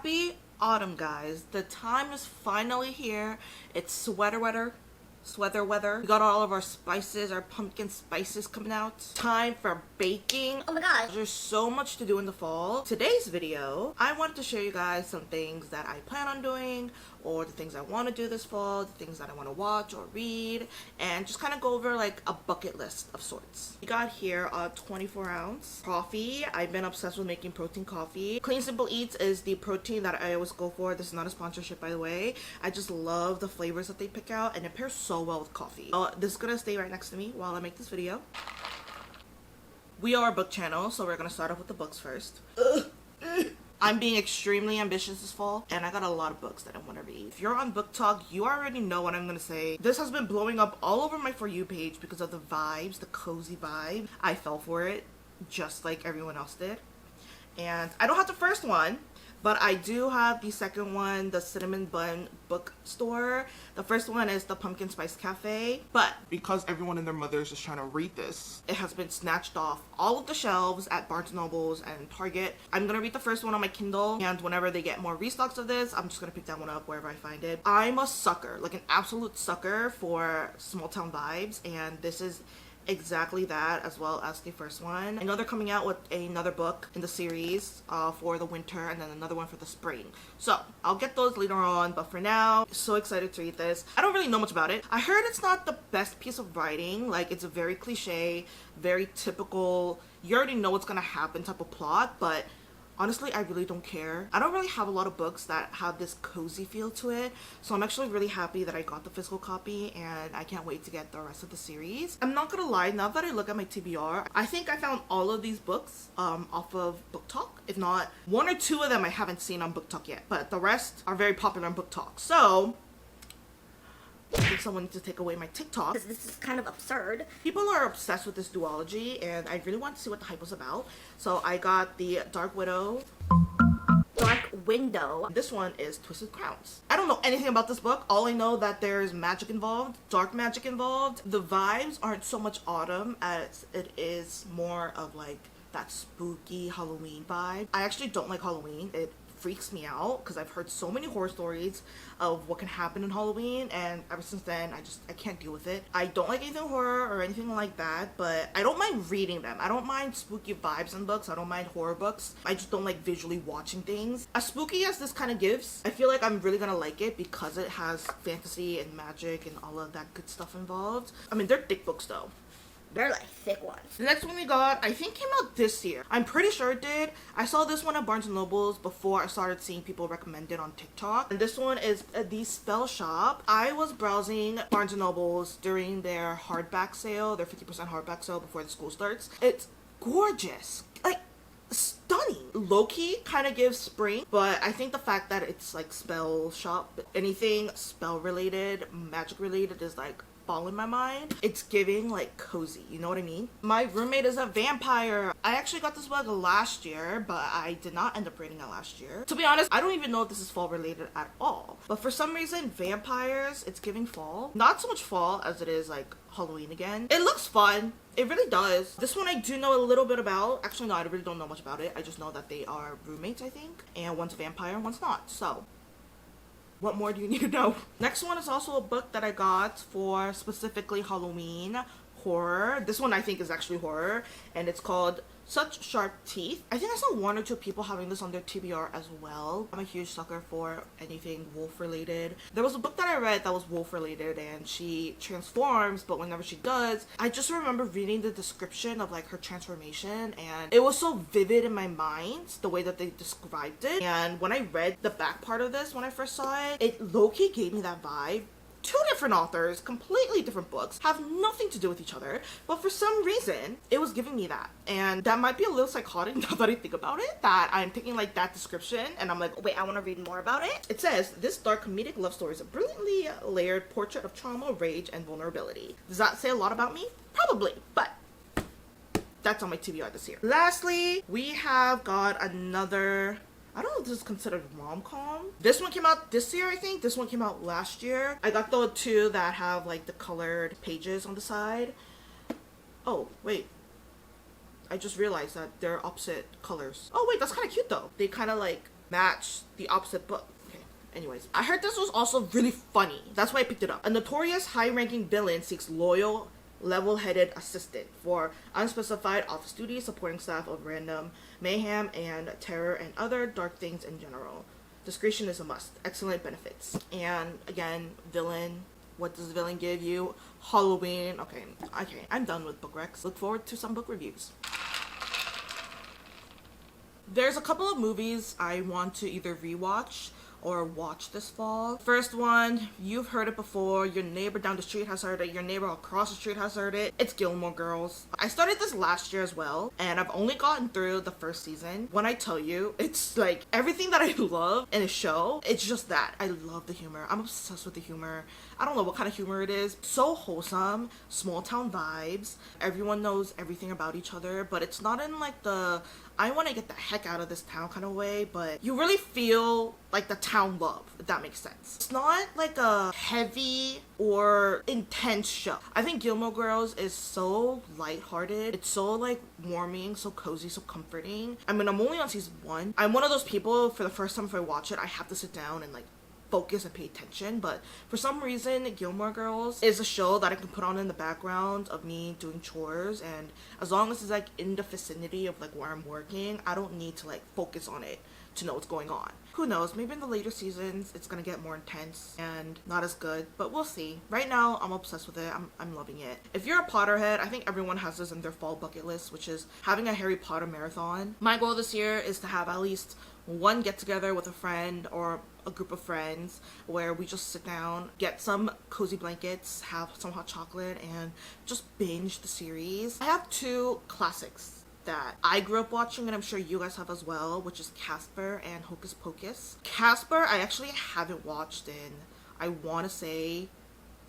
Happy autumn, guys. The time is finally here. It's sweater weather. We got all of our spices, our pumpkin spices coming out. Time for baking. Oh my gosh. There's so much to do in the fall. Today's video, I wanted to show you guys some things that I plan on doing, or the things I want to do this fall, the things that I want to watch or read, and just kind of go over like a bucket list of sorts. We got here a 24-ounce coffee. I've been obsessed with making protein coffee. Clean Simple Eats is the protein that I always go for. This is not a sponsorship, by the way. I just love the flavors that they pick out, and it pairs so well with coffee. This is gonna stay right next to me while I make this video. We are a book channel, so we're gonna start off with the books first. I'm being extremely ambitious this fall, and I got a lot of books that I want to read. If you're on Book Talk, you already know what I'm going to say. This has been blowing up all over my For You page because of the vibes, the cozy vibe. I fell for it, just like everyone else did. And I don't have the first one, but I do have the second one, the Cinnamon Bun Bookstore. The first one is the Pumpkin Spice Cafe. But because everyone and their mothers is trying to read this, it has been snatched off all of the shelves at Barnes & Nobles and Target. I'm gonna read the first one on my Kindle, and whenever they get more restocks of this, I'm just gonna pick that one up wherever I find it. I'm a sucker, like an absolute sucker for small town vibes, and this is exactly that, as well as the first one. I know they're coming out with another book in the series for the winter, and then another one for the spring, so I'll get those later on. But for now, so excited to read this. I don't really know much about it. I heard it's not the best piece of writing. Like, it's a very cliche, very typical, you already know what's gonna happen type of plot, but honestly, I really don't care. I don't really have a lot of books that have this cozy feel to it, so I'm actually really happy that I got the physical copy, and I can't wait to get the rest of the series. I'm not gonna lie, now that I look at my TBR, I think I found all of these books off of Book Talk. If not, one or two of them I haven't seen on Book Talk yet, but the rest are very popular on Book Talk. So I think someone needs to take away my TikTok. This is kind of absurd. People are obsessed with this duology, and I really want to see what the hype was about. So I got the Dark Window. This one is Twisted Crowns. I don't know anything about this book. All I know that there's magic involved, dark magic involved. The vibes aren't so much autumn as it is more of like that spooky Halloween vibe. I actually don't like Halloween. It freaks me out because I've heard so many horror stories of what can happen in Halloween, and ever since then I can't deal with it. I don't like anything horror or anything like that, but I don't mind reading them. I don't mind spooky vibes in books. I don't mind horror books. I just don't like visually watching things. As spooky as this kind of gives, I feel like I'm really gonna like it because it has fantasy and magic and all of that good stuff involved. I mean, they're thick books though. They're like thick ones. The next one we got, I think, came out this year. I'm pretty sure it did. I saw this one at Barnes & Noble's before I started seeing people recommend it on TikTok. And this one is The Spell Shop. I was browsing Barnes & Noble's during their hardback sale, their 50% hardback sale before the school starts. It's gorgeous. Like, stunning. Low-key kind of gives spring, but I think the fact that it's like spell shop, anything spell related, magic related is like fall in my mind. It's giving like cozy, you know what I mean? My roommate is a vampire. I actually got this book last year, but I did not end up reading it last year. To be honest, I don't even know if this is fall related at all, but for some reason vampires, it's giving fall. Not so much fall as it is like Halloween again. It looks fun. It really does. This one I do know a little bit about. Actually, no, I really don't know much about it. I just know that they are roommates, I think, and one's a vampire and one's not. So what more do you need to know? Next one is also a book that I got for specifically Halloween horror. This one I think is actually horror, and it's called Such Sharp Teeth. I think I saw one or two people having this on their TBR as well. I'm a huge sucker for anything wolf related. There was a book that I read that was wolf related, and she transforms, but whenever she does, I just remember reading the description of like her transformation, and it was so vivid in my mind the way that they described it. And when I read the back part of this when I first saw it, it low-key gave me that vibe. Two different authors, completely different books, have nothing to do with each other, but for some reason, it was giving me that. And that might be a little psychotic now that I think about it, that I'm taking like that description and I'm like, wait, I want to read more about it. It says, this dark comedic love story is a brilliantly layered portrait of trauma, rage, and vulnerability. Does that say a lot about me? Probably, but that's on my TBR this year. Lastly, we have got another, I don't know if this is considered rom-com. This one came out this year, I think. This one came out last year. I got the two that have like the colored pages on the side. Oh, wait. I just realized that they're opposite colors. Oh wait, that's kind of cute though. They kind of like match the opposite book. Anyways, I heard this was also really funny. That's why I picked it up. A notorious high-ranking villain seeks loyal, level-headed assistant for unspecified office duties, supporting staff of random mayhem and terror and other dark things in general. Discretion is a must. Excellent benefits. And again, villain. What does the villain give you? Halloween. Okay, I'm done with book recs. Look forward to some book reviews. There's a couple of movies I want to either rewatch or watch this fall. First one, you've heard it before. Your neighbor down the street has heard it. Your neighbor across the street has heard it. It's Gilmore Girls. I started this last year as well, and I've only gotten through the first season. When I tell you, it's like everything that I love in a show, it's just that. I love the humor. I'm obsessed with the humor. I don't know what kind of humor it is. So wholesome, small town vibes. Everyone knows everything about each other, but it's not in like the I want to get the heck out of this town kind of way, but you really feel like the town love, if that makes sense. It's not like a heavy or intense show. I think Gilmore Girls is so lighthearted. It's so like warming, so cozy, so comforting. I mean, I'm only on season 1. I'm one of those people, for the first time if I watch it, I have to sit down and like focus and pay attention, but for some reason Gilmore Girls is a show that I can put on in the background of me doing chores, and as long as it's like in the vicinity of like where I'm working, I don't need to like focus on it to know what's going on. Who knows, maybe in the later seasons it's gonna get more intense and not as good, but we'll see. Right now I'm obsessed with it. I'm loving it. If you're a Potterhead, I think everyone has this in their fall bucket list, which is having a Harry Potter marathon. My goal this year is to have at least one get together with a friend or a group of friends where we just sit down, get some cozy blankets, have some hot chocolate, and just binge the series. I have 2 classics that I grew up watching, and I'm sure you guys have as well, which is Casper and Hocus Pocus. Casper I actually haven't watched in, I want to say,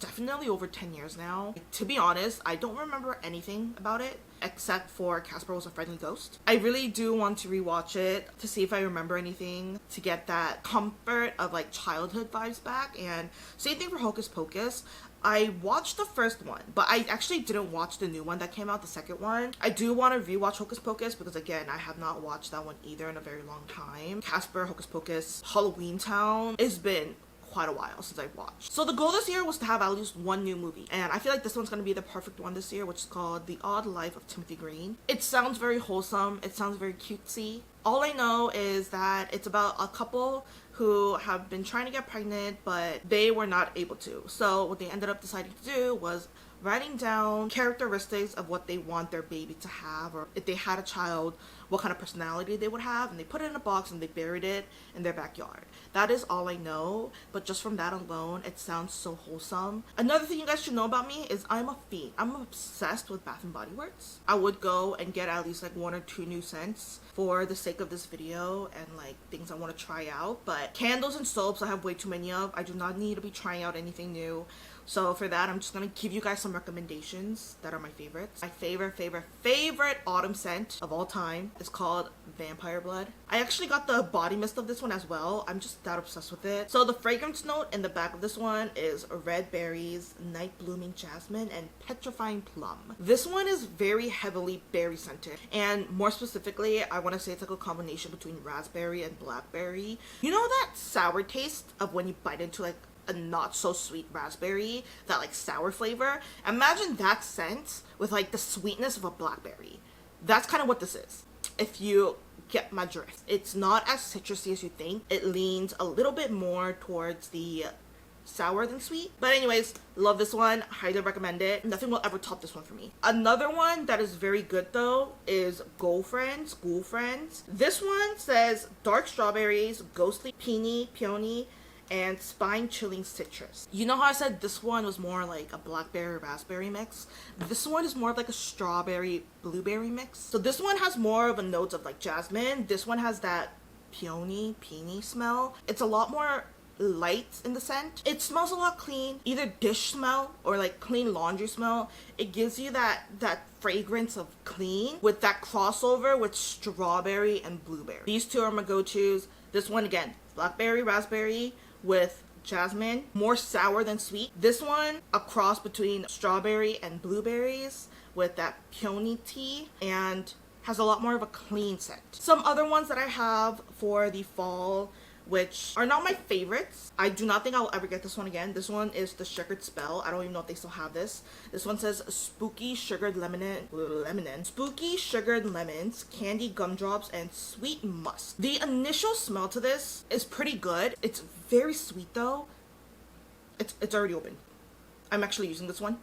definitely over 10 years now. To be honest, I don't remember anything about it except for Casper was a friendly ghost. I really do want to rewatch it to see if I remember anything, to get that comfort of like childhood vibes back. And same thing for Hocus Pocus. I watched the first one, but I actually didn't watch the new one that came out, the second one. I do want to rewatch Hocus Pocus because again, I have not watched that one either in a very long time. Casper, Hocus Pocus, Halloween Town. It's been quite a while since I've watched. So the goal this year was to have at least one new movie, and I feel like this one's gonna be the perfect one this year, which is called The Odd Life of Timothy Green. It sounds very wholesome, it sounds very cutesy. All I know is that it's about a couple who have been trying to get pregnant, but they were not able to. So what they ended up deciding to do was writing down characteristics of what they want their baby to have, or if they had a child, what kind of personality they would have, and they put it in a box and they buried it in their backyard. That is all I know, but just from that alone, it sounds so wholesome. Another thing you guys should know about me is I'm a fiend. I'm obsessed with Bath and Body Works. I would go and get at least like 1 or 2 new scents for the sake of this video and like things I want to try out, but candles and soaps I have way too many of. I do not need to be trying out anything new. So for that, I'm just gonna give you guys some recommendations that are my favorites. My favorite autumn scent of all time is called Vampire Blood. I actually got the body mist of this one as well. I'm just that obsessed with it. So the fragrance note in the back of this one is red berries, night blooming jasmine, and petrifying plum. This one is very heavily berry scented, and more specifically, I want to say it's like a combination between raspberry and blackberry. You know that sour taste of when you bite into like a not so sweet raspberry, that like sour flavor? Imagine that scent with like the sweetness of a blackberry. That's kind of what this is, if you get my drift. It's not as citrusy as you think. It leans a little bit more towards the sour than sweet. But anyways, love this one, highly recommend it. Nothing will ever top this one for me. Another one that is very good though is Ghoul Friends. This one says dark strawberries, ghostly peony, and spine-chilling citrus. You know how I said this one was more like a blackberry raspberry mix? This one is more of like a strawberry blueberry mix. So this one has more of a note of like jasmine. This one has that peony smell. It's a lot more light in the scent. It smells a lot clean, either dish smell or like clean laundry smell. It gives you that fragrance of clean with that crossover with strawberry and blueberry. These two are my go-tos. This one again, blackberry, raspberry with jasmine, more sour than sweet. This one, a cross between strawberry and blueberries with that peony tea and has a lot more of a clean scent. Some other ones that I have for the fall, which are not my favorites. I do not think I will ever get this one again. This one is the Sugared Spell. I don't even know if they still have this. This one says Spooky Sugared Spooky Sugared Lemons, Candy Gumdrops, and Sweet Musk. The initial smell to this is pretty good. It's very sweet though. It's already open. I'm actually using this one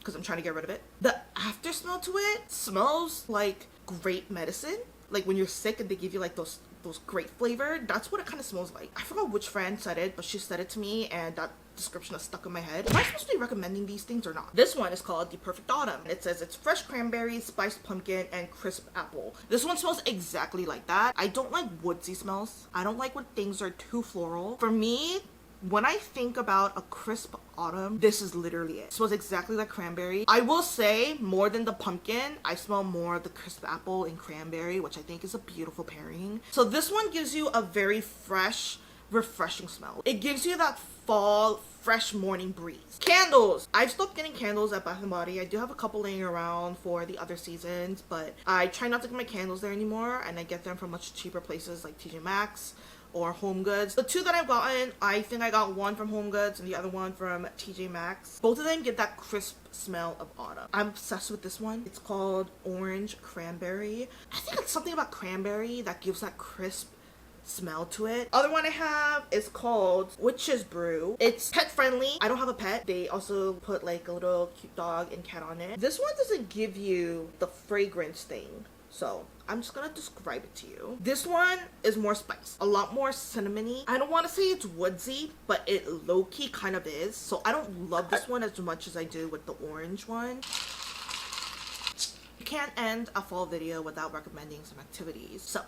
because I'm trying to get rid of it. The after smell to it smells like great medicine. Like when you're sick and they give you like those great flavor, that's what it kind of smells like. I forgot which friend said it, but she said it to me and that description is stuck in my head. Am I supposed to be recommending these things or not? This one is called The Perfect Autumn. It says it's fresh cranberry, spiced pumpkin, and crisp apple. This one smells exactly like that. I don't like woodsy smells. I don't like when things are too floral. For me, when I think about a crisp autumn, this is literally it. It smells exactly like cranberry. I will say, more than the pumpkin, I smell more of the crisp apple and cranberry, which I think is a beautiful pairing. So this one gives you a very fresh, refreshing smell. It gives you that fall, fresh morning breeze. Candles. I've stopped getting candles at Bath & Body. I do have a couple laying around for the other seasons, but I try not to get my candles there anymore, and I get them from much cheaper places like TJ Maxx or Home Goods. The two that I've gotten, I think I got one from Home Goods and the other one from TJ Maxx. Both of them get that crisp smell of autumn. I'm obsessed with this one. It's called Orange Cranberry. I think it's something about cranberry that gives that crisp smell to it. Other one I have is called Witch's Brew. It's pet friendly. I don't have a pet. They also put like a little cute dog and cat on it. This one doesn't give you the fragrance thing, so I'm just gonna describe it to you. This one is more spice, a lot more cinnamony. I don't want to say it's woodsy, but it low-key kind of is. So I don't love this one as much as I do with the orange one. You can't end a fall video without recommending some activities. So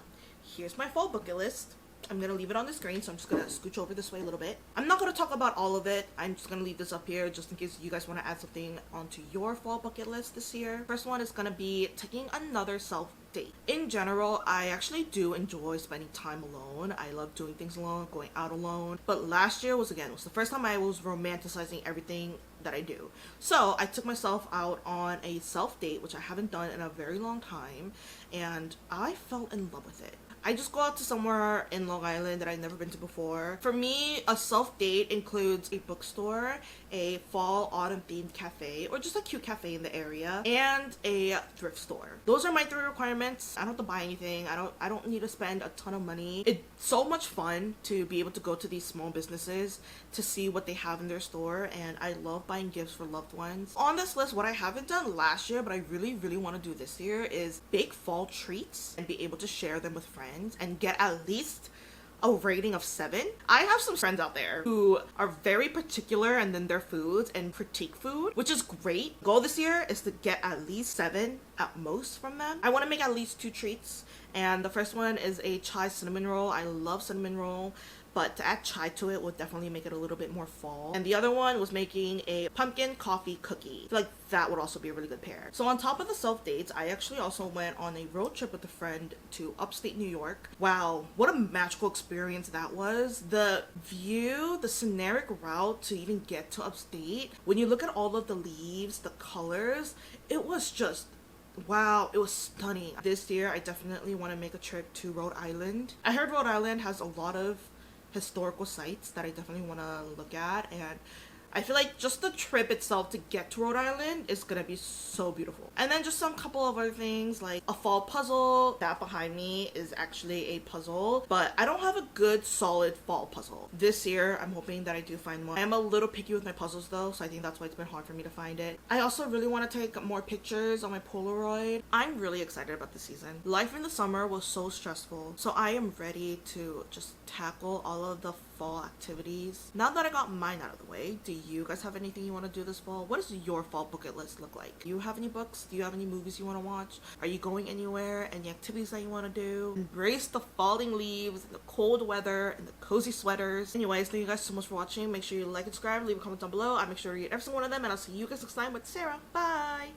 here's my fall bucket list. I'm gonna leave it on the screen, so I'm just gonna scooch over this way a little bit. I'm not gonna talk about all of it. I'm just gonna leave this up here just in case you guys want to add something onto your fall bucket list this year. First one is gonna be taking another self date. In general, I actually do enjoy spending time alone. I love doing things alone, going out alone. But last year was the first time I was romanticizing everything that I do. So I took myself out on a self date, which I haven't done in a very long time, and I fell in love with it. I just go out to somewhere in Long Island that I've never been to before. For me, a self-date includes a bookstore, a fall autumn themed cafe, or just a cute cafe in the area, and a thrift store. Those are my 3 requirements. I don't have to buy anything. I don't need to spend a ton of money. It's so much fun to be able to go to these small businesses to see what they have in their store, and I love buying gifts for loved ones. On this list, what I haven't done last year, but I really want to do this year, is bake fall treats and be able to share them with friends and get at least a rating of 7. I have some friends out there who are very particular and then their foods and critique food, which is great. Goal this year is to get at least 7 at most from them. I want to make at least 2 treats, and the first one is a chai cinnamon roll. I love cinnamon roll, but to add chai to it will definitely make it a little bit more fall. And the other one was making a pumpkin coffee cookie. I feel like that would also be a really good pair. So on top of the self dates, I actually also went on a road trip with a friend to upstate New York. Wow, what a magical experience that was. The view, the scenic route to even get to upstate, when you look at all of the leaves, the colors, it was just wow, it was stunning. This year, I definitely want to make a trip to Rhode Island. I heard Rhode Island has a lot of historical sites that I definitely want to look at, and I feel like just the trip itself to get to Rhode Island is gonna be so beautiful. And then just some couple of other things like a fall puzzle. That behind me is actually a puzzle, but I don't have a good solid fall puzzle. This year I'm hoping that I do find one. I am a little picky with my puzzles though, so I think that's why it's been hard for me to find it. I also really want to take more pictures on my Polaroid. I'm really excited about the season. Life in the summer was so stressful, so I am ready to just tackle all of the fall activities. Now that I got mine out of the way, do you guys have anything you want to do this fall? What does your fall bucket list look like? Do you have any books? Do you have any movies you want to watch? Are you going anywhere? Any activities that you want to do? Embrace the falling leaves, and the cold weather, and the cozy sweaters. Anyways, thank you guys so much for watching. Make sure you like and subscribe, leave a comment down below. I make sure to read every single one of them, and I'll see you guys next time with Sarah. Bye!